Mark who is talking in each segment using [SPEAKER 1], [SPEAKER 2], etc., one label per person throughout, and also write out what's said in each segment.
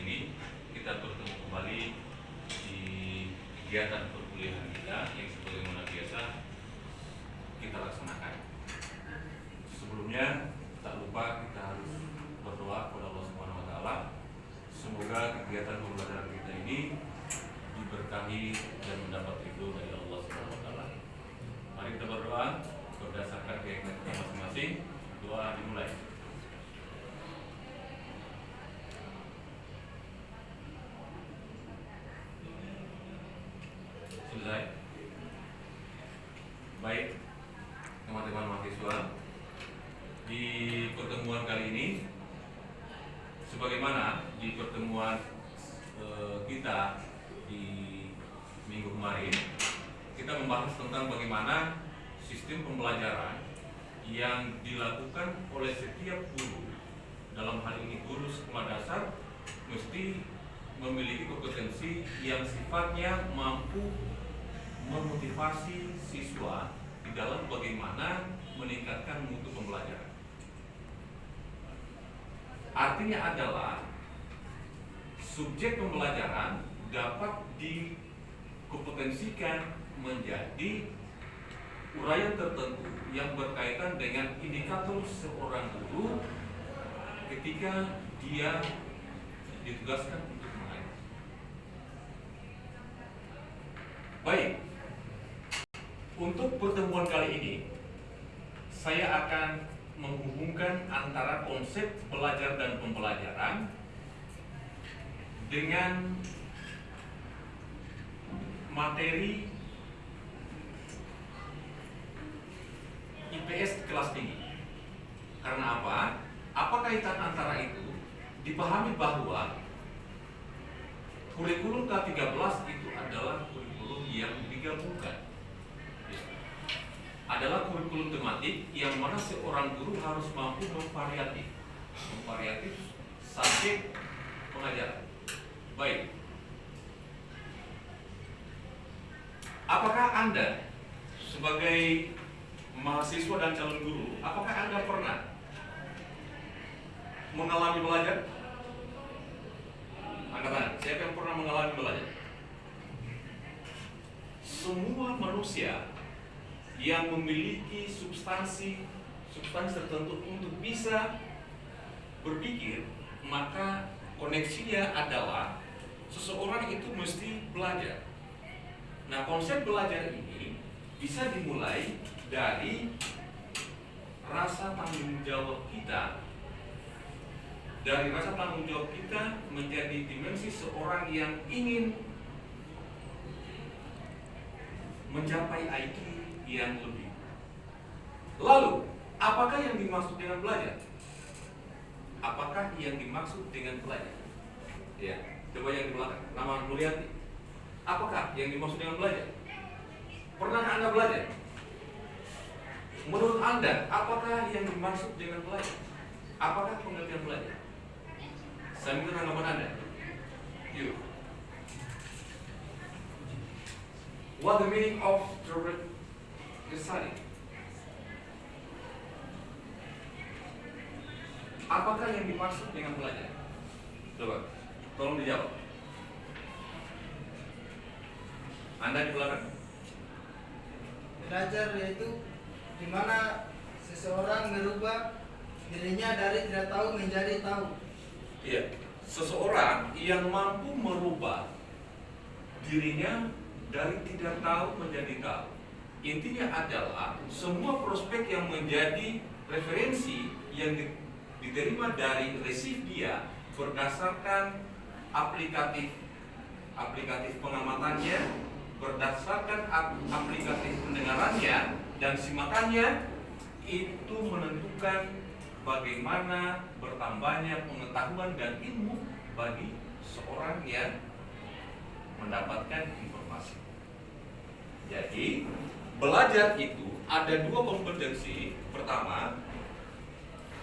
[SPEAKER 1] ini kita bertemu kembali di kegiatan perkuliahan kita yang sebagaimana biasa kita laksanakan. Sebelumnya tak lupa kita harus berdoa kepada Allah Subhanahu wa taala. Semoga kegiatan pembelajaran kita ini diberkahi dan mendapat ridho dari Allah Subhanahu wa taala. Mari kita berdoa berdasarkan keyakinan kita masing-masing. Doa dimulai. Selesai. Baik, teman-teman mahasiswa, di pertemuan kali ini, sebagaimana di pertemuan kita di minggu kemarin, kita membahas tentang bagaimana sistem pembelajaran yang dilakukan oleh setiap guru, dalam hal ini guru sekolah dasar, mesti memiliki kompetensi yang sifatnya mampu memotivasi siswa di dalam bagaimana meningkatkan mutu pembelajaran. Artinya adalah subjek pembelajaran dapat dikompetensikan menjadi uraian tertentu yang berkaitan dengan indikator seorang guru ketika dia ditugaskan untuk mengajar. Baik, untuk pertemuan kali ini saya akan menghubungkan antara konsep belajar dan pembelajaran dengan materi IPS kelas tinggi. Karena apa? Apa kaitan antara itu? Dipahami bahwa kurikulum K13 itu adalah kurikulum yang digabungkan. Adalah kurikulum tematik yang mana seorang guru harus mampu memvariatif subjek pengajaran. Baik. Apakah Anda sebagai mahasiswa dan calon guru, apakah Anda pernah mengalami belajar? Angkat tangan, siapa yang pernah mengalami belajar? Semua manusia yang memiliki substansi tertentu untuk bisa berpikir, maka koneksinya adalah seseorang itu mesti belajar. Nah, konsep belajar ini bisa dimulai dari rasa tanggung jawab kita. Dari rasa tanggung jawab kita menjadi dimensi seorang yang ingin mencapai IQ yang lebih. Lalu, apakah yang dimaksud dengan belajar? Apakah yang dimaksud dengan belajar? Ya, coba yang di belakang, nama Nuryati. Apakah yang dimaksud dengan belajar? Pernahkah Anda belajar? Menurut Anda, apakah yang dimaksud dengan belajar? Apakah pengertian belajar? Saya minta tanggapan Anda. Yuk. What the meaning of the study? Apakah yang dimaksud dengan belajar? Coba, tolong dijawab. Anda di belakang.
[SPEAKER 2] Belajar yaitu di mana seseorang merubah dirinya dari tidak tahu menjadi tahu.
[SPEAKER 1] Iya, seseorang yang mampu merubah dirinya dari tidak tahu menjadi tahu. Intinya adalah semua prospek yang menjadi referensi yang diterima dari resif dia berdasarkan aplikatif pengamatannya, berdasarkan aplikatif pendengarannya dan simakannya, itu menentukan bagaimana bertambahnya pengetahuan dan ilmu bagi seorang yang mendapatkan informasi. Jadi, belajar itu ada dua kompetensi. Pertama,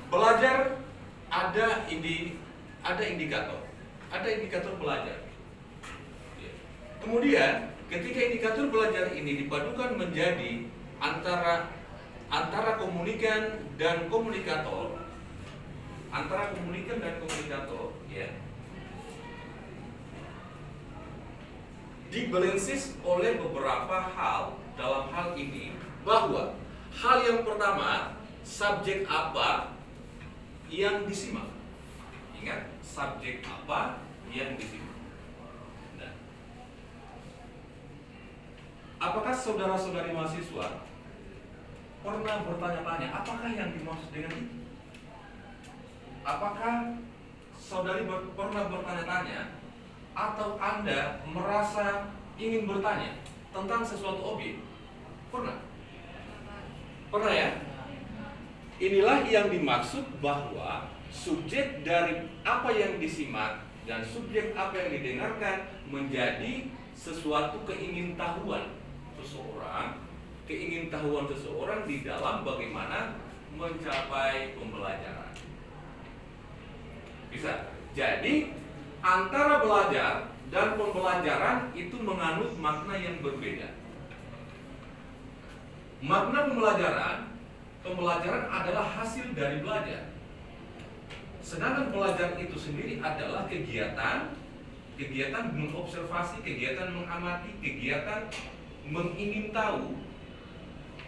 [SPEAKER 1] belajar ada indikator belajar. Kemudian, ketika indikator belajar ini dipadukan menjadi antara komunikan dan komunikator, ya, dibalansis oleh beberapa hal. Dalam hal ini bahwa hal yang pertama, subjek apa yang disimak. Ingat, subjek apa yang disimak. Nah, apakah saudara-saudari mahasiswa pernah bertanya-tanya apakah yang dimaksud dengan itu? Apakah saudari pernah bertanya-tanya atau Anda merasa ingin bertanya tentang sesuatu objek? Pernah? Pernah ya? Inilah yang dimaksud bahwa subjek dari apa yang disimak dan subjek apa yang didengarkan menjadi sesuatu keingintahuan seseorang di dalam bagaimana mencapai pembelajaran. Bisa. Jadi antara belajar dan pembelajaran itu menganut makna yang berbeda. Makna pembelajaran adalah hasil dari belajar. Sedangkan belajar itu sendiri adalah kegiatan mengobservasi, kegiatan mengamati, kegiatan mengingin tahu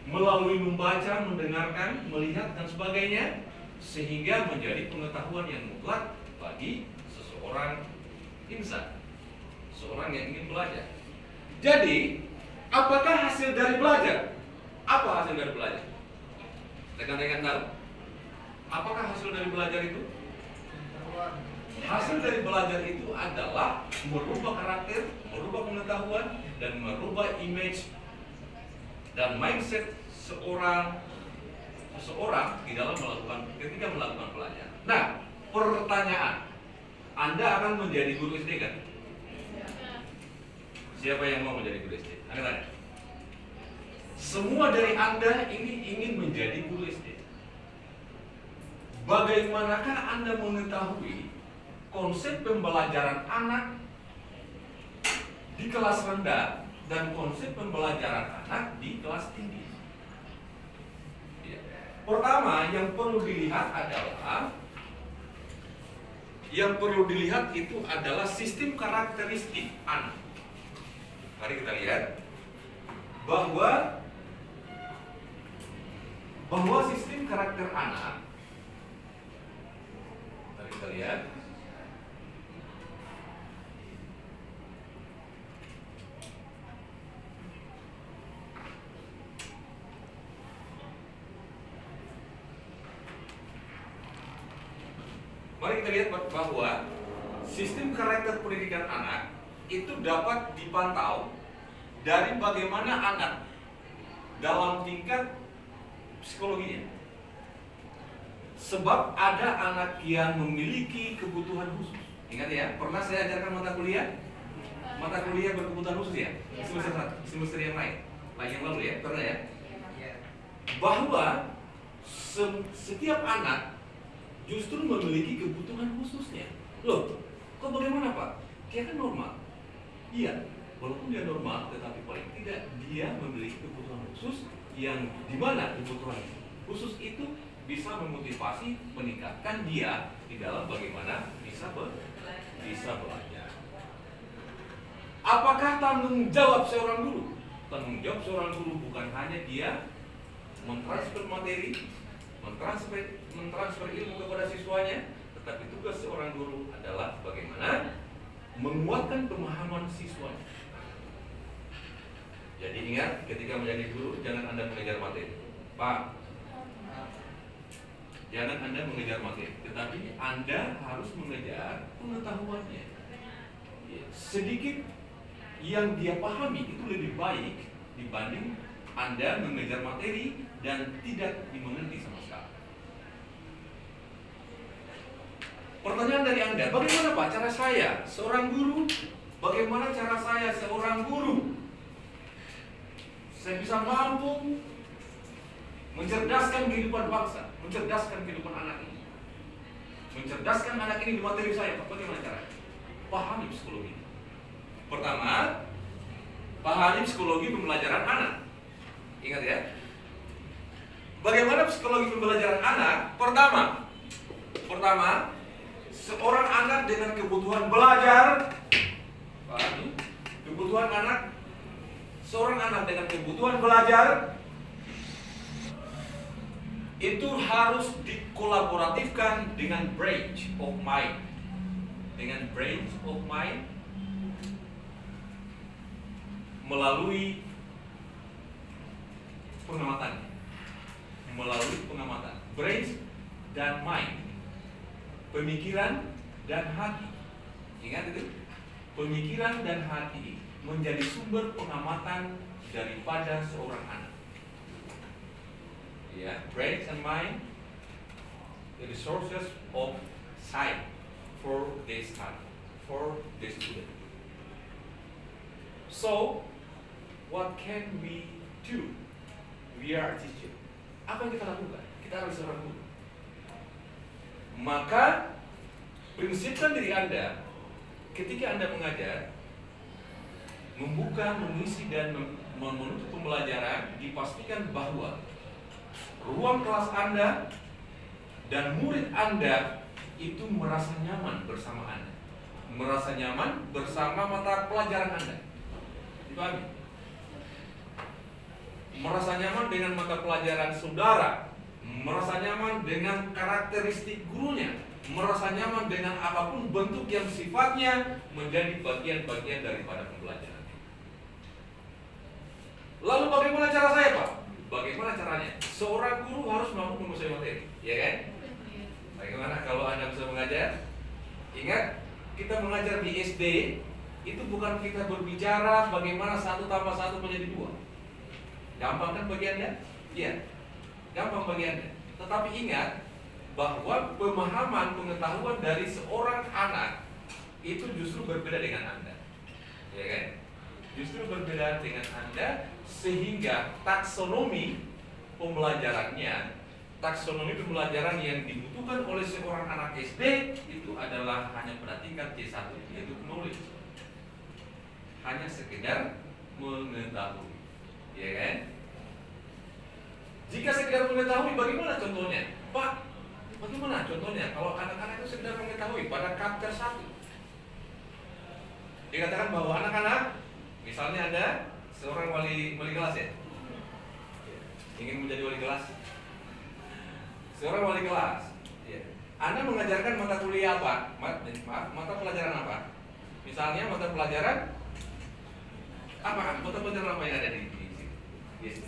[SPEAKER 1] melalui membaca, mendengarkan, melihat dan sebagainya, sehingga menjadi pengetahuan yang mutlak bagi seseorang insan, seorang yang ingin belajar. Jadi, apakah hasil dari belajar? Apa hasil dari belajar? Rekan-rekan tahu? Apakah hasil dari belajar itu? Hasil dari belajar itu adalah merubah karakter, merubah pengetahuan, dan merubah image dan mindset seseorang ketika melakukan pelajaran. Nah, pertanyaan, Anda akan menjadi guru SD kan? Siapa yang mau menjadi guru SD? Anda tanya. Semua dari Anda ini ingin menjadi guru SD. Bagaimanakah Anda mengetahui konsep pembelajaran anak di kelas rendah dan konsep pembelajaran anak di kelas tinggi? Ya. Pertama, yang perlu dilihat itu adalah sistem karakteristik anak. Mari kita lihat bahwa sistem karakter anak. Mari kita lihat. Mari kita lihat bahwa sistem karakter pendidikan anak itu dapat dipantau dari bagaimana anak dalam tingkat psikologinya. Sebab ada anak yang memiliki kebutuhan khusus. Ingat ya, pernah saya ajarkan mata kuliah berkebutuhan khusus ya? Semester yang lain yang lalu ya, pernah ya? Bahwa setiap anak justru memiliki kebutuhan khususnya. Loh, kok bagaimana Pak? Dia kan normal. Iya, walaupun dia normal, tetapi paling tidak dia memiliki kebutuhan khusus yang dimana kebutuhan khusus itu bisa memotivasi, meningkatkan dia di dalam bagaimana bisa belajar. Apakah tanggung jawab seorang guru? Tanggung jawab seorang guru bukan hanya dia mentransfer materi, mentransfer ilmu kepada siswanya, tetapi tugas seorang guru adalah bagaimana menguatkan pemahaman siswanya. Jadi ingat, ketika menjadi guru jangan Anda mengejar materi, Pak. Jangan Anda mengejar materi, tetapi Anda harus mengejar pengetahuannya. Sedikit yang dia pahami itu lebih baik dibanding Anda mengejar materi dan tidak dimengerti sama sekali. Pertanyaan dari Anda, bagaimana Pak cara saya seorang guru? Bagaimana cara saya seorang guru? Saya bisa mampu mencerdaskan kehidupan bangsa, mencerdaskan kehidupan anak ini, mencerdaskan anak ini di materi saya. Bagaimana caranya? Pahami psikologi. Pertama, pahami psikologi pembelajaran anak. Ingat ya. Bagaimana psikologi pembelajaran anak? Pertama, seorang anak dengan kebutuhan belajar, pahami
[SPEAKER 3] kebutuhan anak, seorang anak dengan kebutuhan belajar itu harus dikolaboratifkan dengan branch of mind. Dengan branch of mind melalui pengamatan. Brains dan mind, pemikiran dan hati. Ingat itu, pemikiran dan hati menjadi sumber pengamatan daripada seorang anak. Ya, brains and mind, the resources of sight for the study, for the student. So, what can we do? We are a teacher. Apa yang kita lakukan? Kita harus seorang guru. Maka prinsipkan diri Anda ketika Anda mengajar, membuka, mengisi dan menutup pembelajaran, dipastikan bahwa ruang kelas Anda dan murid Anda itu merasa nyaman bersama Anda, merasa nyaman bersama mata pelajaran Anda. Dipahami? Merasa nyaman dengan mata pelajaran saudara, merasa nyaman dengan karakteristik gurunya, merasa nyaman dengan apapun bentuk yang sifatnya menjadi bagian-bagian daripada pembelajaran. Lalu bagaimana cara saya, Pak? Bagaimana caranya? Seorang guru harus mampu menguasai materi, ya kan? Bagaimana kalau Anda bisa mengajar? Ingat, kita mengajar di SD itu bukan kita berbicara bagaimana 1 tambah 1 menjadi 2. Gampang kan bagi Anda? Iya, gampang bagi Anda. Tetapi ingat bahwa pemahaman, pengetahuan dari seorang anak itu justru berbeda dengan Anda, ya kan? Justru berbeda dengan Anda, sehingga taksonomi pembelajarannya, taksonomi pembelajaran yang dibutuhkan oleh seorang anak SD itu adalah hanya pada tingkat C1, yaitu knowledge, hanya sekedar mengetahui. Ya kan? Jika sekedar mengetahui, bagaimana contohnya? Pak, bagaimana contohnya kalau anak-anak itu sekedar mengetahui pada chapter 1? Dikatakan bahwa anak-anak, misalnya ada seorang wali kelas ya, ingin menjadi wali kelas, seorang wali kelas, ya. Anda mengajarkan mata kuliah apa? Mata pelajaran apa? Misalnya mata pelajaran apa? Mata pelajaran apa yang ada di sini? Yes.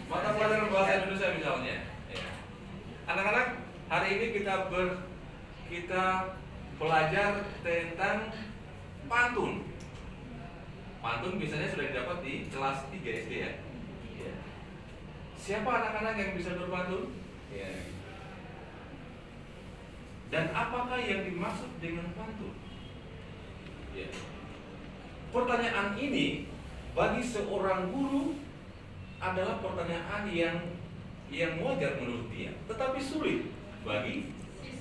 [SPEAKER 3] Mata pelajaran bahasa Indonesia misalnya. Ya. Anak-anak, hari ini kita belajar tentang pantun. Pantun biasanya sudah didapat di kelas 3 SD ya. Ya. Siapa anak-anak yang bisa berpantun? Ya. Dan apakah yang dimaksud dengan pantun? Ya. Pertanyaan ini bagi seorang guru adalah pertanyaan yang wajar menurut dia, tetapi sulit bagi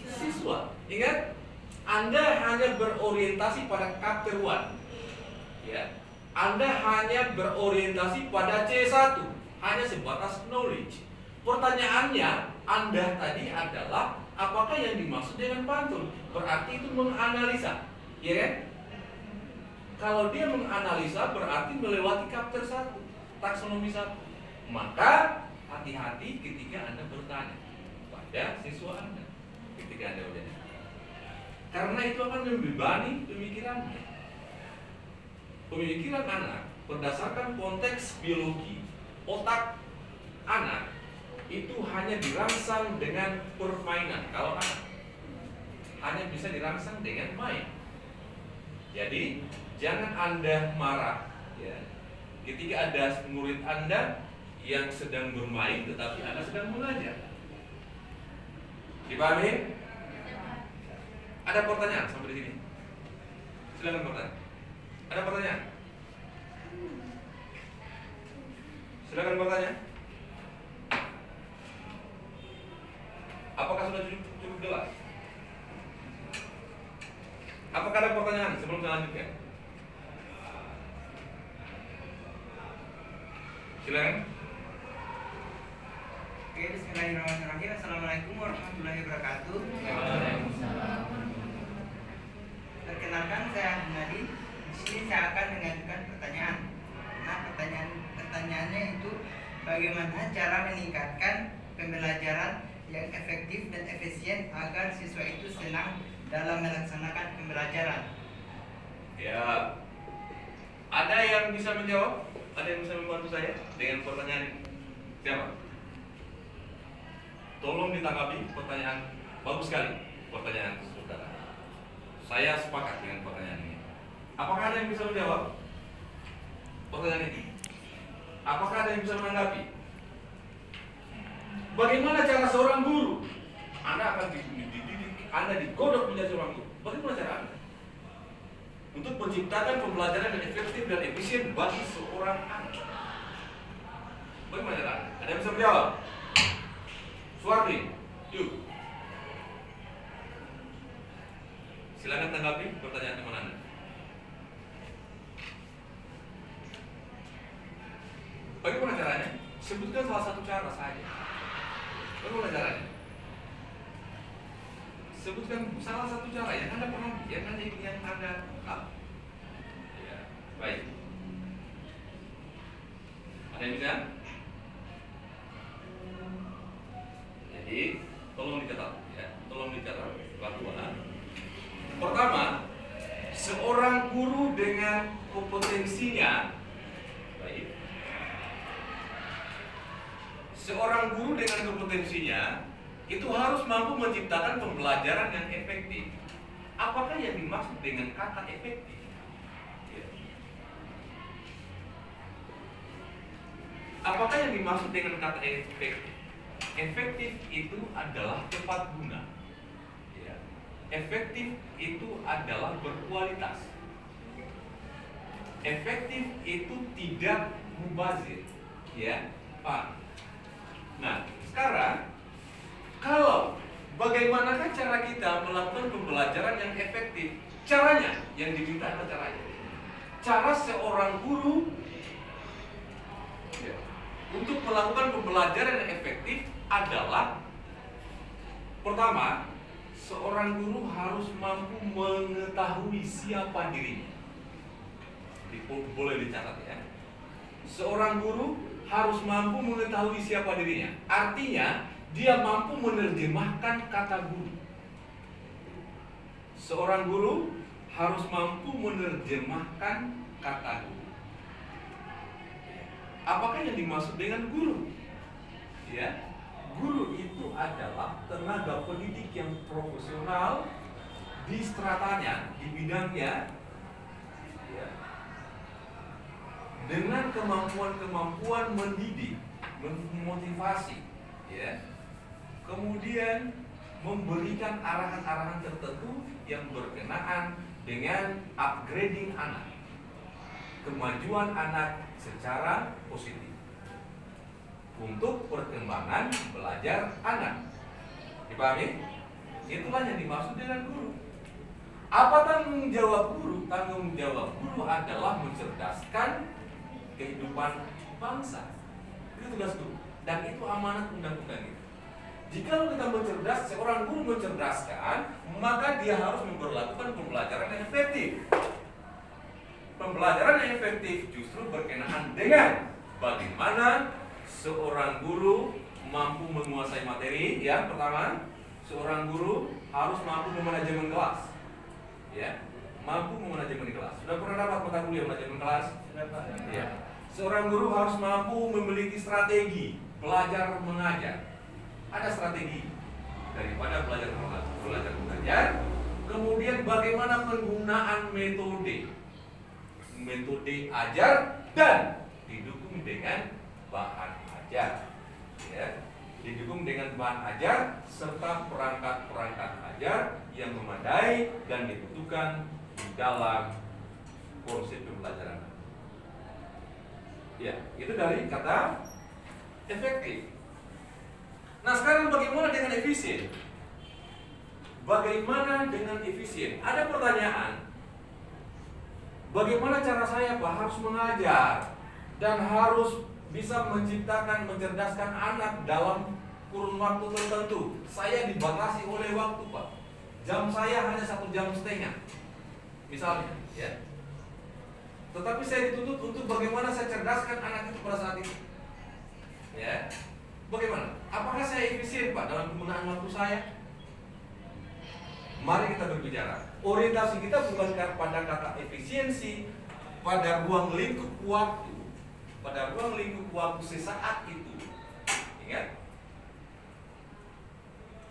[SPEAKER 3] siswa. Ingat, Anda hanya berorientasi pada chapter 1. Ya. Anda hanya berorientasi pada C1, hanya sebatas knowledge. Pertanyaannya Anda tadi adalah apakah yang dimaksud dengan pantun? Berarti itu menganalisa, ya kan? Kalau dia menganalisa berarti melewati chapter 1, taksonomi 1. Maka hati-hati ketika Anda bertanya pada siswa Anda ketika Anda bertanya. Karena itu akan membebani pemikirannya. Pemikiran anak berdasarkan konteks biologi, otak anak itu hanya dirangsang dengan permainan. Kalau anak hanya bisa dirangsang dengan main. Jadi jangan Anda marah ya, ketika ada murid Anda yang sedang bermain tetapi Anda sedang mengajar. Dipahami? Ada pertanyaan sampai di sini? Silakan bertanya. Ada pertanyaan? Silakan bertanya. Apakah sudah cukup jelas? Apakah ada pertanyaan sebelum saya lanjutkan? Silakan.
[SPEAKER 4] Oke, bismillahirrahmanirrahim. Assalamualaikum warahmatullahi wabarakatuh.
[SPEAKER 1] Waalaikumsalam.
[SPEAKER 4] Perkenalkan, saya Adi. Di sini saya bagaimana cara meningkatkan pembelajaran yang efektif dan efisien agar siswa itu senang dalam melaksanakan pembelajaran?
[SPEAKER 3] Ya, ada yang bisa menjawab? Ada yang bisa membantu saya dengan pertanyaan ini? Siapa? Tolong ditanggapi pertanyaan. Bagus sekali pertanyaan saudara. Saya sepakat dengan pertanyaan ini. Apakah ada yang bisa menjawab pertanyaan ini? Apakah ada yang bisa menanggapi? Bagaimana cara seorang guru? Anda akan dididik, Anda digodok menjadi seorang guru. Bagaimana cara Anda untuk menciptakan pembelajaran yang efektif dan efisien bagi seorang anak? Bagaimana cara Anda? Ada yang bisa menjawab? Suardi, yuk. Silakan tanggapi pertanyaan teman Anda. Bagaimana caranya? Sebutkan salah satu cara saja. Bagaimana caranya? Sebutkan salah satu cara yang Anda pernah, yang Anda tahu. Ya, baik. Ada yang bisa? Jadi, tolong dicatat, ya. Tolong dicatat bahwa pertama, seorang guru dengan kompetensinya, baik. Seorang guru dengan kompetensinya itu harus mampu menciptakan pembelajaran yang efektif. Apakah yang dimaksud dengan kata efektif? Ya. Apakah yang dimaksud dengan kata efektif? Efektif itu adalah tepat guna. Ya. Efektif itu adalah berkualitas. Efektif itu tidak mubazir. Ya, Pak. Nah, sekarang kalau bagaimanakah cara kita melakukan pembelajaran yang efektif? Caranya, yang diminta apa caranya? Cara seorang guru ya, untuk melakukan pembelajaran yang efektif adalah pertama, seorang guru harus mampu mengetahui siapa dirinya. Boleh dicatat ya. Seorang guru harus mampu mengetahui siapa dirinya. Artinya, dia mampu menerjemahkan kata guru. Seorang guru harus mampu menerjemahkan kata guru. Apakah yang dimaksud dengan guru? Ya, guru itu adalah tenaga pendidik yang profesional di stratanya, di bidangnya, ya, dengan kemampuan mendidik, memotivasi, ya, kemudian memberikan arahan-arahan tertentu yang berkenaan dengan upgrading anak, kemajuan anak secara positif untuk perkembangan belajar anak. Dipahami? Itulah yang dimaksud dengan guru. Apa tanggung jawab guru? Tanggung jawab guru adalah mencerdaskan kehidupan bangsa. Itu tugas guru. Dan itu amanat undang-undang itu. Jika kita mencerdas, seorang guru mencerdaskan, maka dia harus memperlakukan pembelajaran yang efektif. Pembelajaran yang efektif justru berkenaan dengan bagaimana seorang guru mampu menguasai materi. Yang pertama, seorang guru harus mampu memanajemen kelas. Ya, mampu memanajemen kelas. Sudah pernah dapat mata kuliah manajemen kelas?
[SPEAKER 2] Sudah, Pak.
[SPEAKER 3] Ya. Seorang guru harus mampu memiliki strategi belajar mengajar. Ada strategi daripada belajar mengajar. Kemudian bagaimana penggunaan metode ajar dan didukung dengan bahan ajar. Ya, didukung dengan bahan ajar serta perangkat-perangkat ajar yang memadai dan dibutuhkan di dalam konsep pembelajaran. Ya, itu dari kata efektif. Nah, sekarang bagaimana dengan efisien? Bagaimana dengan efisien? Ada pertanyaan. Bagaimana cara saya, Pak, harus mengajar dan harus bisa menciptakan, mencerdaskan anak dalam kurun waktu tertentu? Saya dibatasi oleh waktu, Pak. Jam saya hanya 1,5 jam, misalnya, ya. Tetapi saya dituntut untuk bagaimana saya cerdaskan anak itu pada saat itu. Ya, bagaimana? Apakah saya efisien Pak dalam penggunaan waktu saya? Mari kita berbicara. Orientasi kita bukan pada kata efisiensi, pada ruang lingkup waktu, pada ruang lingkup waktu sesaat itu. Ingat,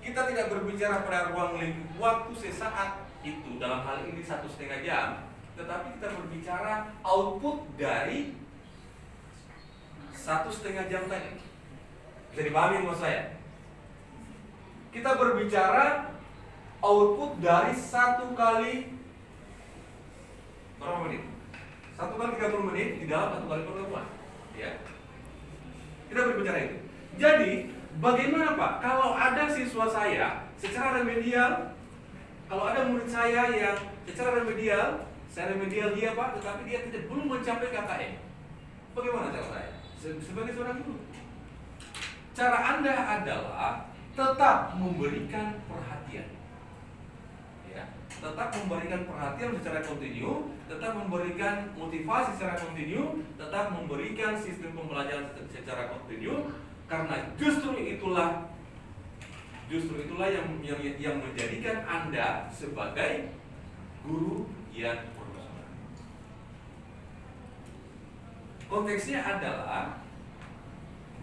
[SPEAKER 3] kita tidak berbicara pada ruang lingkup waktu sesaat itu, dalam hal ini 1,5 jam, tetapi kita berbicara output dari 1,5 jam tadi. Bisa dipahami maksud saya? Kita berbicara output dari 1 kali berapa menit? 1 kali 30 menit di dalam 1 kali pertemuan. Ya. Kita berbicara itu. Jadi, bagaimana Pak kalau ada siswa saya secara remedial, kalau ada murid saya yang secara remedial, saya remedial dia Pak, tetapi dia belum mencapai KKM. Bagaimana cara saya? Sebagai seorang guru, cara Anda adalah tetap memberikan perhatian, ya, tetap memberikan perhatian secara kontinu, tetap memberikan motivasi secara kontinu, tetap memberikan sistem pembelajaran secara kontinu, karena justru itulah yang menjadikan Anda sebagai guru yang profesional. Konteksnya adalah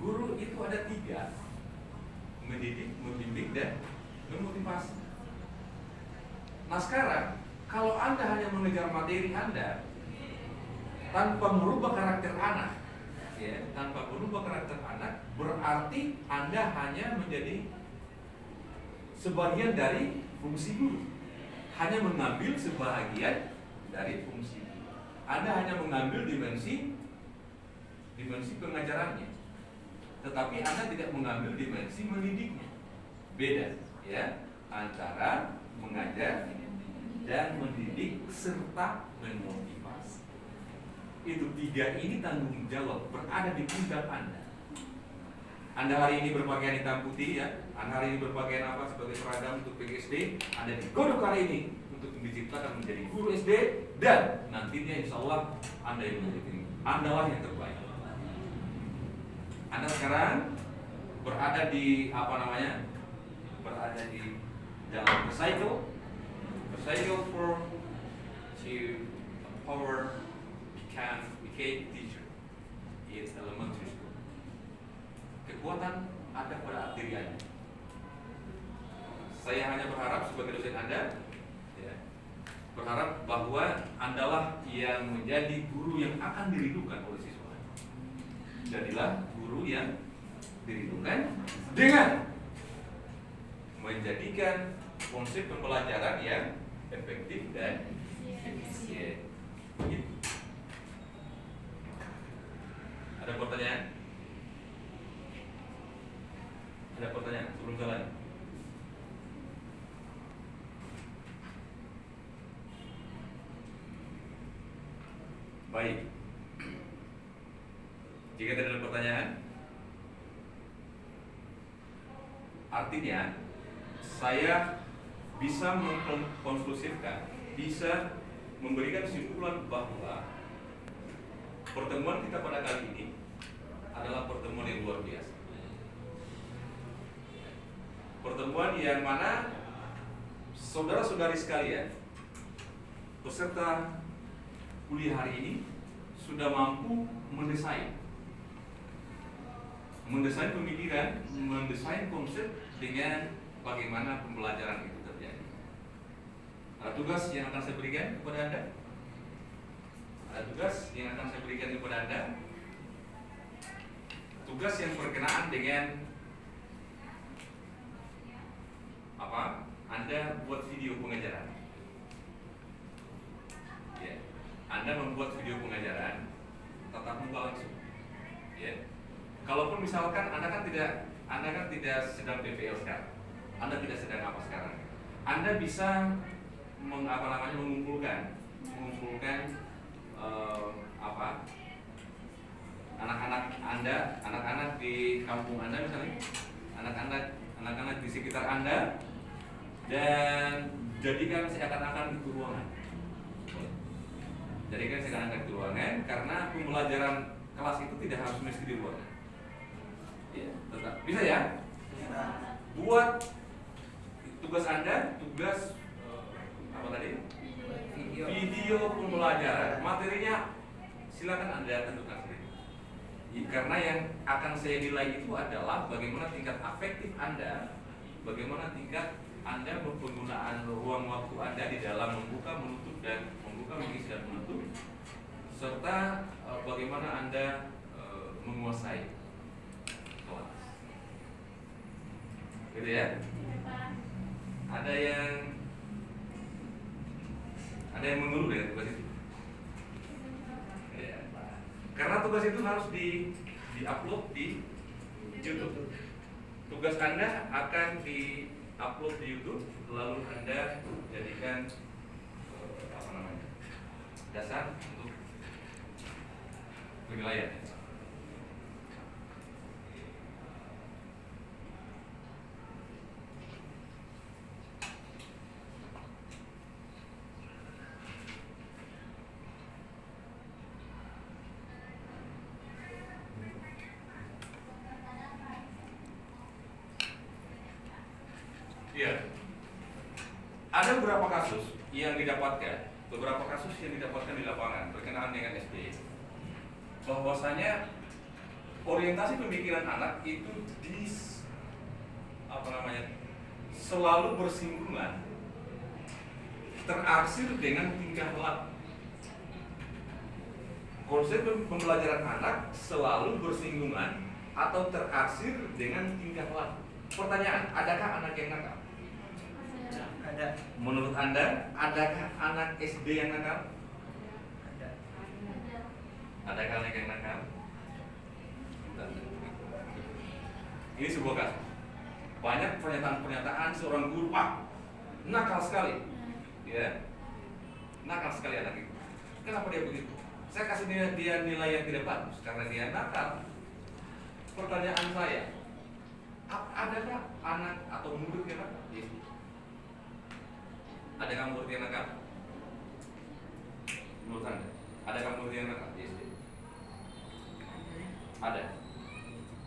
[SPEAKER 3] guru itu ada 3: mendidik, membimbing, dan memotivasi. Nah sekarang, kalau Anda hanya mengejar materi Anda tanpa merubah karakter anak, ya, tanpa merubah karakter anak, berarti Anda hanya menjadi sebagian dari fungsi guru, hanya mengambil sebagian dari fungsi guru. Anda hanya mengambil dimensi pengajarannya, tetapi Anda tidak mengambil dimensi mendidiknya. Beda, ya, antara mengajar dan mendidik serta memotivasi. Itu 3 ini tanggung jawab berada di pundak Anda. Anda hari ini berpakaian hitam putih, ya, Anda hari ini berpakaian apa sebagai seragam untuk PGSD, Anda digodok hari ini untuk diciptakan menjadi guru SD, dan nantinya insya Allah Anda yang menjadi, Anda lah yang terbaik. Anda sekarang berada di berada di dalam recycle for to empower became teacher in elementary school. Kekuatan ada pada diri Anda. Saya hanya berharap sebagai dosen Anda, ya, berharap bahwa Andalah yang menjadi guru yang akan dirindukan oleh siswa. Jadilah guru yang dirindukan dengan menjadikan konsep pembelajaran yang efektif dan efisien. Begitu. Ada pertanyaan? Ada pertanyaan sebelum jalan? Baik. Jika tidak ada pertanyaan, artinya saya bisa mengkonklusifkan, bisa memberikan kesimpulan bahwa pertemuan kita pada kali ini adalah pertemuan yang luar biasa. Pertemuan yang mana saudara-saudari sekalian, peserta kuliah hari ini sudah mampu mendesain pemikiran, mendesain konsep dengan bagaimana pembelajaran itu terjadi. Ada tugas yang akan saya berikan kepada Anda. Tugas yang berkenaan dengan apa? Anda buat video pengajaran. Ya. Anda membuat video pengajaran tatap muka langsung. Ya. Kalaupun misalkan Anda kan tidak sedang PPL sekarang, Anda tidak sedang apa sekarang, Anda bisa mengumpulkan anak-anak Anda, anak-anak di kampung Anda misalnya, anak-anak di sekitar Anda, dan jadikan seakan-akan itu ruangan. Jadikan seakan-akan itu ruangan, karena pembelajaran kelas itu tidak harus mesti di ruangan. Ya, tetap. Bisa ya? Buat tugas Anda, tugas apa tadi? Video pembelajaran. Materinya silakan Anda tentukan sendiri. Karena yang akan saya nilai itu adalah bagaimana tingkat afektif Anda, bagaimana tingkat Anda penggunaan ruang waktu Anda di dalam membuka, menutup dan membuka, mengisi dan menutup, serta bagaimana Anda menguasai kelas. Gitu ya? Ada yang mengeluh dengan tugas itu? Ya, karena tugas itu harus di-upload di YouTube. Tugas Anda akan di-upload di YouTube, lalu Anda jadikan dasar untuk penilaian. Iya. Ada beberapa kasus yang didapatkan, di lapangan berkenaan dengan SD, bahwasanya orientasi pemikiran anak itu selalu bersinggungan, terarsir dengan tingkah laku. Konsep pembelajaran anak selalu bersinggungan atau terarsir dengan tingkah laku. Pertanyaan, adakah anak yang nakal?
[SPEAKER 4] Ada.
[SPEAKER 3] Menurut Anda, adakah anak SD yang nakal?
[SPEAKER 4] Ada.
[SPEAKER 3] Adakah anak yang nakal? Ini sebuah kasus. Banyak pernyataan-pernyataan seorang guru, nakal sekali. Ya, nakal sekali anak itu. Kenapa dia begitu? Saya kasih dia nilai yang tidak bagus karena dia nakal. Pertanyaan saya, adakah anak atau murid yang nakal? Adakah murid yang nakal? Menurut Anda, adakah murid yang nakal? Ada.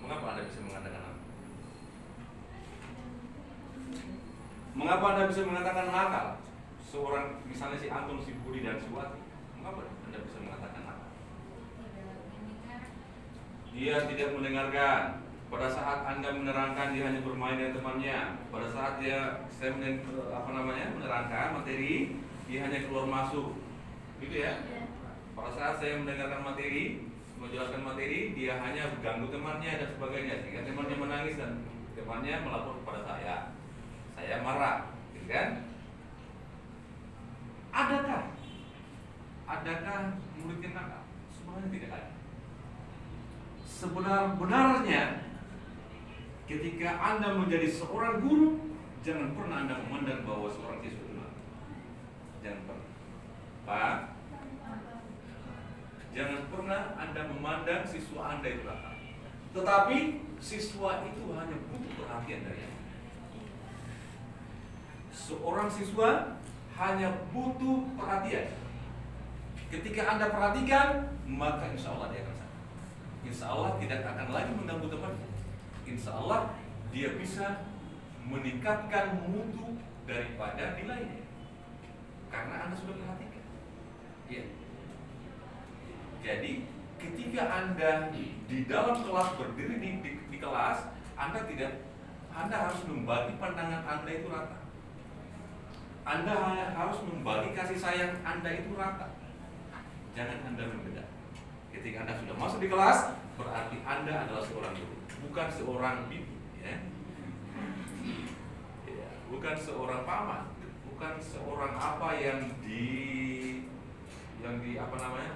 [SPEAKER 3] Mengapa Anda bisa mengatakan nakal? Mengapa Anda bisa mengatakan nakal? Seorang, misalnya si Anton, si Budi, dan si Wati, mengapa Anda bisa mengatakan nakal? Dia tidak mendengarkan. Pada saat Anda menerangkan, dia hanya bermain dengan temannya. Pada saat saya menerangkan materi, dia hanya keluar masuk, gitu ya. Pada saat saya mendengarkan materi, menjelaskan materi, dia hanya ganggu temannya dan sebagainya, sehingga temannya menangis dan temannya melapor kepada saya. Saya marah, gitu kan? Adakah murid yang nakal? Sebenarnya tidak ada. Sebenar-benarnya, ketika Anda menjadi seorang guru, jangan pernah Anda memandang bahwa seorang siswa itu nakal. Jangan pernah. Pak, jangan pernah Anda memandang siswa Anda itu nakal. Tetapi siswa itu hanya butuh perhatian dari Anda. Seorang siswa hanya butuh perhatian. Ketika Anda perhatikan, maka insya Allah dia akan sadar. Insya Allah tidak akan lagi mengganggu temannya. Insya Allah dia bisa meningkatkan mutu daripada nilainya, karena Anda sudah perhatikan. Ya. Jadi ketika Anda di dalam kelas berdiri di kelas, Anda harus membagi pandangan Anda itu rata. Anda harus membagi kasih sayang Anda itu rata. Jangan Anda membeda. Ketika Anda sudah masuk di kelas, berarti Anda adalah seorang guru, bukan seorang bibi, ya. Bukan seorang paman, bukan seorang apa yang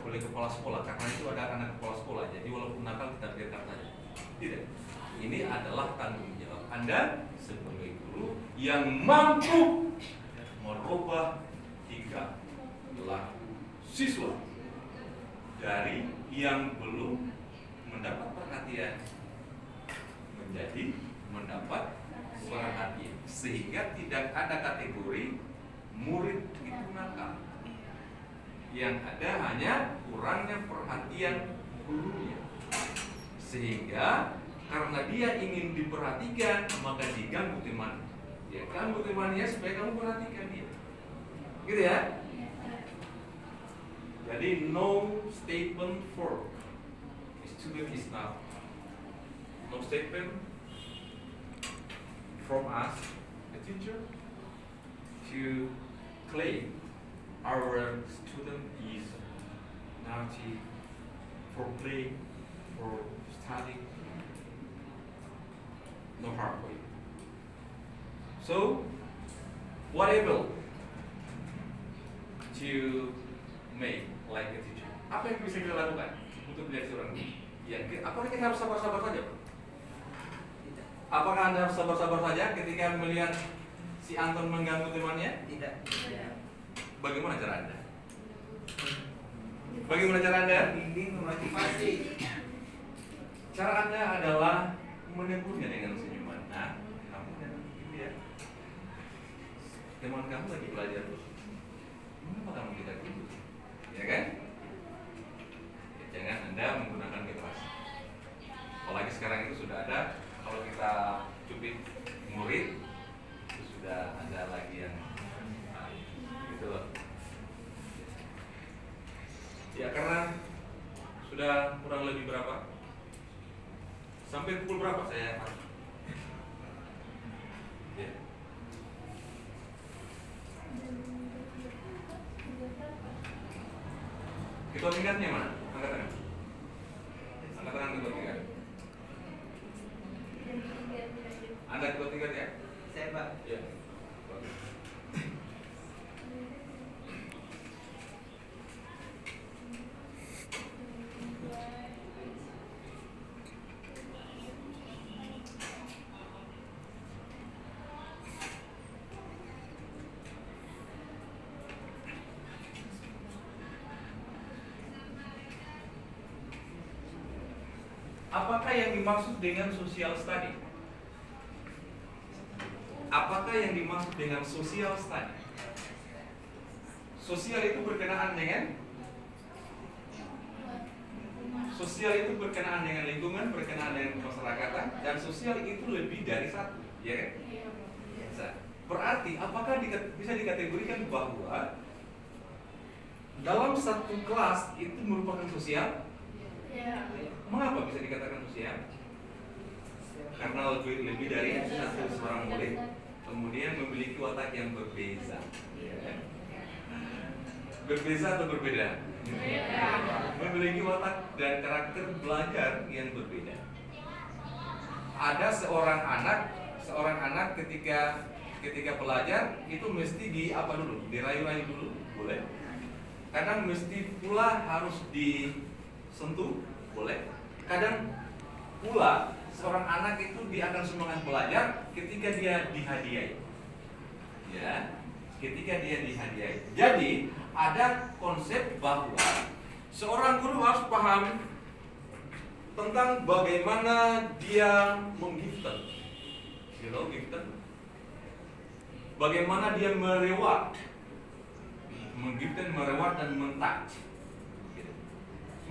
[SPEAKER 3] oleh kepala sekolah, karena itu ada anak kepala sekolah. Jadi walaupun nakal kita biarkan saja. Tidak. Ini adalah tanggung jawab Anda sebagai guru yang mampu merubah tingkah laku siswa dari yang belum mendapat perhatian menjadi mendapat perhatian, sehingga tidak ada kategori murid itu nakal. Yang ada hanya kurangnya perhatian gurunya, sehingga karena dia ingin diperhatikan, maka diganggu teman. Ya, ganggu temannya supaya kamu perhatikan dia. Gitu ya? Jadi no statement for student is not. No statement from us, the teacher, to claim our student is naughty for playing, for studying. No harm for you. So, whatever to make like a teacher. Apa yang bisa kita lakukan untuk menjadi seorang guru? Ya, apakah kita harus sabar-sabar saja? Apakah Anda harus sabar-sabar saja ketika melihat si Anton mengganggu temannya?
[SPEAKER 4] Tidak.
[SPEAKER 3] Bagaimana cara Anda? Bagaimana cara Anda?
[SPEAKER 4] Bimbing, memotivasi.
[SPEAKER 3] Cara Anda adalah menegurnya dengan senyuman. Nah, kamu jangan begitu ya. Teman kamu lagi belajar tuh. Mengapa kamu tidak gitu? Ya kan? Ya, jangan Anda menggunakan kekerasan. Apalagi sekarang itu sudah ada, kalau kita cubit murid, itu sudah ada lagi yang gitu loh. Ya karena sudah kurang lebih berapa? Sampai pukul berapa saya harus? Ya. Ketua tingkatnya mana? Angkat tangan. Angkat tangan ketua tingkat. Anda ketua tingkat ya?
[SPEAKER 4] Saya Pak.
[SPEAKER 3] Ya. Apakah yang dimaksud dengan social study? Apakah yang dimaksud dengan social study? Sosial itu berkenaan dengan lingkungan, berkenaan dengan kemasyarakatan, dan sosial itu lebih dari satu, ya kan? Berarti apakah bisa dikategorikan bahwa dalam satu kelas itu merupakan sosial? Mengapa bisa dikatakan sosial? Karena lebih dari satu seorang murid kemudian memiliki watak yang berbeza. Berbeza atau berbeda? Memiliki watak dan karakter belajar yang berbeda. Ada seorang anak ketika belajar itu mesti dirayu-rayu dulu, boleh. Kadang mesti pula harus disentuh, boleh. Kadang pula seorang anak itu dia akan semangat belajar ketika dia dihadiahi. Ya, ketika dia dihadiahi. Jadi ada konsep bahwa seorang guru harus paham tentang bagaimana dia menggifted. Gifted. Bagaimana dia mereward. Menggifted, mereward dan mentouch.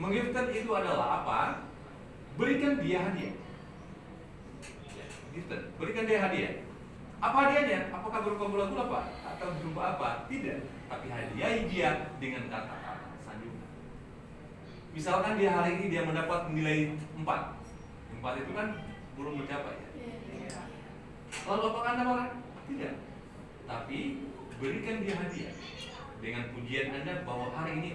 [SPEAKER 3] Menggifted itu adalah apa? Berikan dia hadiah. Gifted, berikan dia hadiah. Apa hadiahnya? Apakah berupa bola-bola Pak? Atau berupa apa? Tidak. Tapi hadiahi dia dengan kata-kata sanjungan. Misalkan dia hari ini dia mendapat nilai 4. 4 itu kan belum mencapai ya. Lalu apakah Anda marah? Tidak. Tapi berikan dia hadiah dengan pujian Anda bahwa hari ini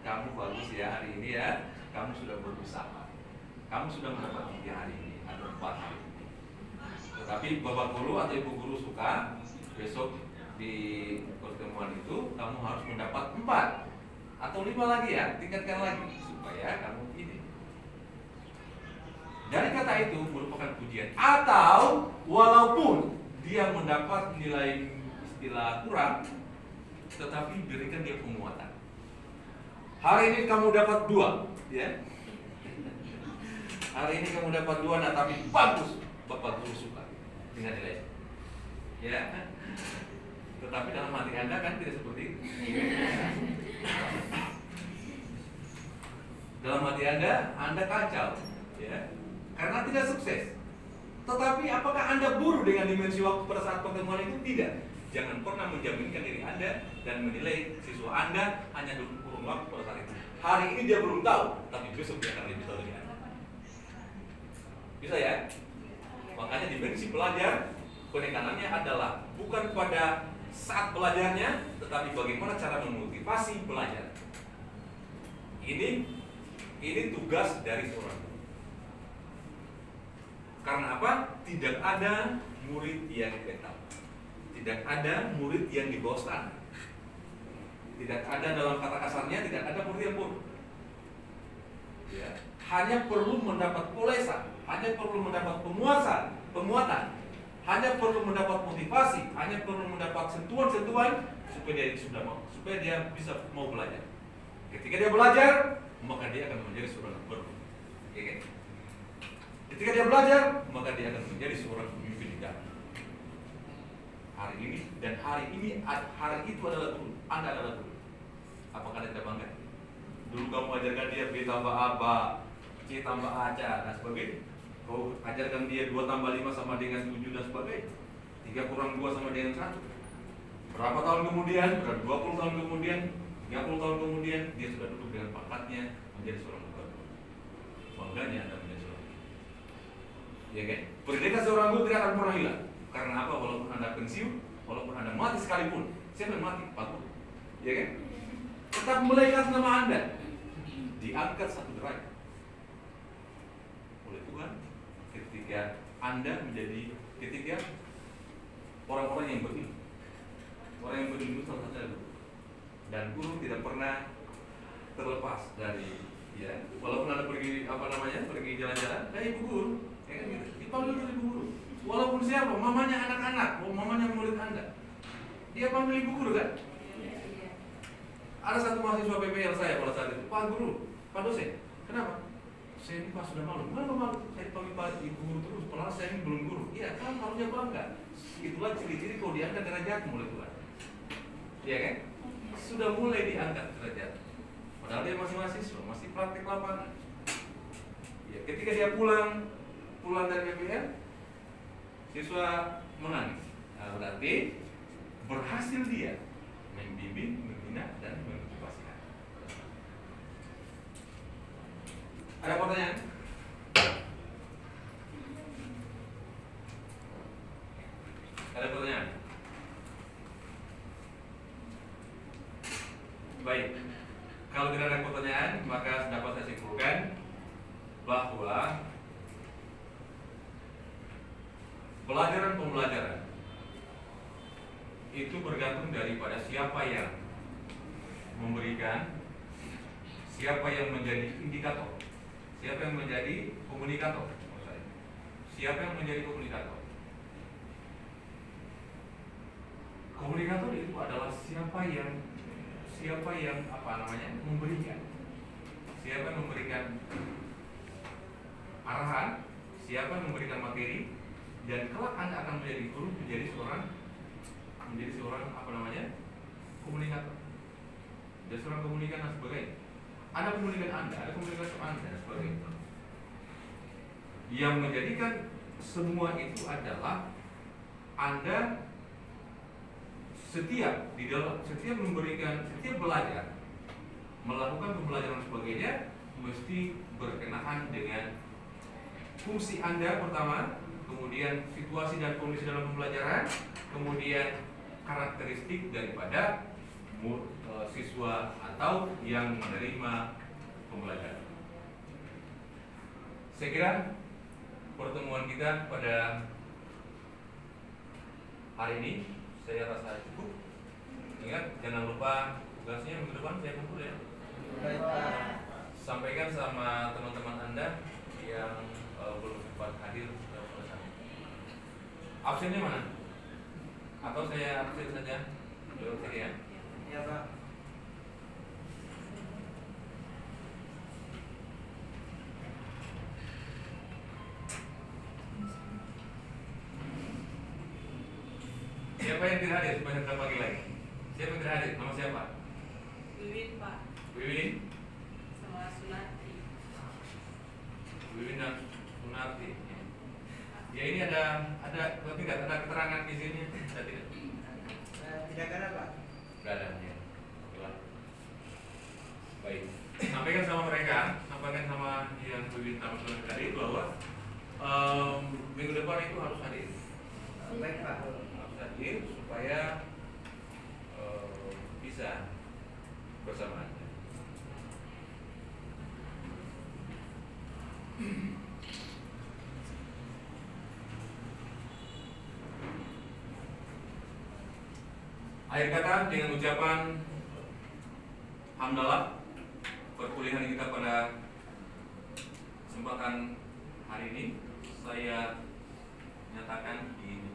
[SPEAKER 3] kamu bagus ya, hari ini ya, kamu sudah berusaha. Kamu sudah mendapat 3 hari ini atau 4 hari ini. Tetapi bapak guru atau ibu guru suka besok di pertemuan itu kamu harus mendapat 4 atau 5 lagi ya, tingkatkan lagi supaya kamu ini. Dari kata itu merupakan pujian. Atau walaupun dia mendapat nilai istilah kurang, tetapi berikan dia penguatan. Hari ini kamu dapat 2, ya. Hari ini kamu dapat 2, nah tapi bagus, bapak guru suka dengan nilai. Ya. Tetapi dalam hati Anda kan tidak seperti itu. Dalam hati Anda kacau, ya. karena tidak sukses. Tetapi apakah Anda buruh dengan dimensi waktu pada saat pertemuan itu? Tidak. Jangan pernah menjaminkan diri Anda dan menilai siswa Anda hanya dulu kurun waktu pada saat itu. Hari ini dia belum tahu, tapi besok dia akan lebih tahu dari Anda. Bisa ya? Makanya dimensi belajar, penekanannya adalah bukan pada saat belajarnya, tetapi bagaimana cara memotivasi belajar. Ini tugas dari seorang guru. Karena apa? Tidak ada murid yang tetap. Tidak ada murid yang di bawah standar. Tidak ada, dalam kata kasarnya, tidak ada murid yang bodoh. Ya. Hanya perlu mendapat polesan, hanya perlu mendapat pemuatan, hanya perlu mendapat motivasi, hanya perlu mendapat sentuhan-sentuhan supaya dia bisa mau belajar. Ketika dia belajar, maka dia akan menjadi seorang guru. Okay? Ketika dia belajar, maka dia akan menjadi seorang pemimpin di dalam. Hari itu adalah guru. Anda adalah guru. Apakah Anda tidak bangga? Dulu kamu ajarkan dia B tambah A, C tambah A, dan sebagainya. Kau ajarkan dia 2 tambah 5 sama dengan 7 dan sebagainya. 3 kurang 2 sama dengan 1. Berapa tahun kemudian, 20 tahun kemudian, 30 tahun kemudian, dia sudah duduk dengan pangkatnya menjadi seorang guru. Bangganya Anda menjadi seorang guru. Ya kan? Pendidikan seorang guru tidak akan pernah hilang. Karena apa? Walaupun Anda pensiun, walaupun Anda mati sekalipun, siapa yang mati? Pak Guru. Ya kan? Tetap melekat nama Anda, diangkat 1 derajat oleh Tuhan ketika Anda menjadi, ketika orang-orang yang berilmu. Orang yang berilmu salah satu adalah guru. Dan guru tidak pernah terlepas dari, ya, walaupun Anda pergi pergi jalan-jalan, ibu guru, ya kan gitu. Dipanggil dulu ibu guru. Walaupun siapa, mamanya anak-anak, mamanya murid Anda, dia panggil ibu guru kan? Ada satu mahasiswa PPL saya pada saat itu, Pak Guru, Pak dosen, kenapa? Saya ini Pak sudah malu. Kenapa malu? Saya dipanggil Pak Ibu Guru terus, padahal saya ini belum guru. Iya, kan harusnya bangga. Itulah ciri-ciri kau diangkat derajat mulai Tuhan. Iya kan? Sudah mulai diangkat derajat. Padahal dia masih mahasiswa, masih praktek lapangan. Ya, ketika dia pulang dari PPL, siswa menangis. Nah, berarti berhasil dia membimbing, membina, dan memotivasi. Ada pertanyaan? Ada pertanyaan? Baik. Kalau tidak ada pertanyaan, maka dapat saya simpulkan bahwa pembelajaran itu bergantung daripada siapa yang memberikan, siapa yang menjadi indikator, siapa yang menjadi komunikator, siapa yang menjadi komunikator. Komunikator itu adalah siapa yang memberikan, siapa yang memberikan arahan, siapa yang memberikan materi, dan kelak Anda akan menjadi guru, menjadi seorang komunikator, jadi seorang komunikan dan sebagainya. Ada komunikan Anda, ada komunikasi Anda dan sebagainya. Yang menjadikan semua itu adalah Anda setiap belajar, melakukan pembelajaran sebagainya mesti berkenaan dengan fungsi Anda pertama, kemudian situasi dan kondisi dalam pembelajaran, kemudian karakteristik daripada siswa atau yang menerima pembelajaran. Saya kira pertemuan kita pada hari ini saya rasa cukup. Ingat, jangan lupa tugasnya minggu depan saya kumpul ya. Sampaikan sama teman-teman Anda yang belum sempat hadir pada saat ini. Absennya mana? Atau saya absen saja? Jawab saja ya.
[SPEAKER 2] Ya Pak.
[SPEAKER 1] Siapa yang tidak hadir? Supaya kita panggil lagi. Siapa yang tidak hadir? Nama siapa?
[SPEAKER 5] Wiwin Pak,
[SPEAKER 1] Wiwin.
[SPEAKER 5] sama Sunati.
[SPEAKER 1] Wiwin dan Sunarti. Ya ini ada lebih nggak ada keterangan di sini? Ada tidak?
[SPEAKER 2] Tidak ada Pak.
[SPEAKER 1] Nggak ada ya. Oke lah. Baik. Sampaikan sama mereka, sampaikan sama yang diminta masalah tadi bahwa minggu depan itu harus hadir.
[SPEAKER 2] Baik Pak.
[SPEAKER 1] Harus hadir supaya bisa bersamaan. Akhir kata dengan ucapan hamdalah perkuliahan kita pada kesempatan hari ini saya nyatakan di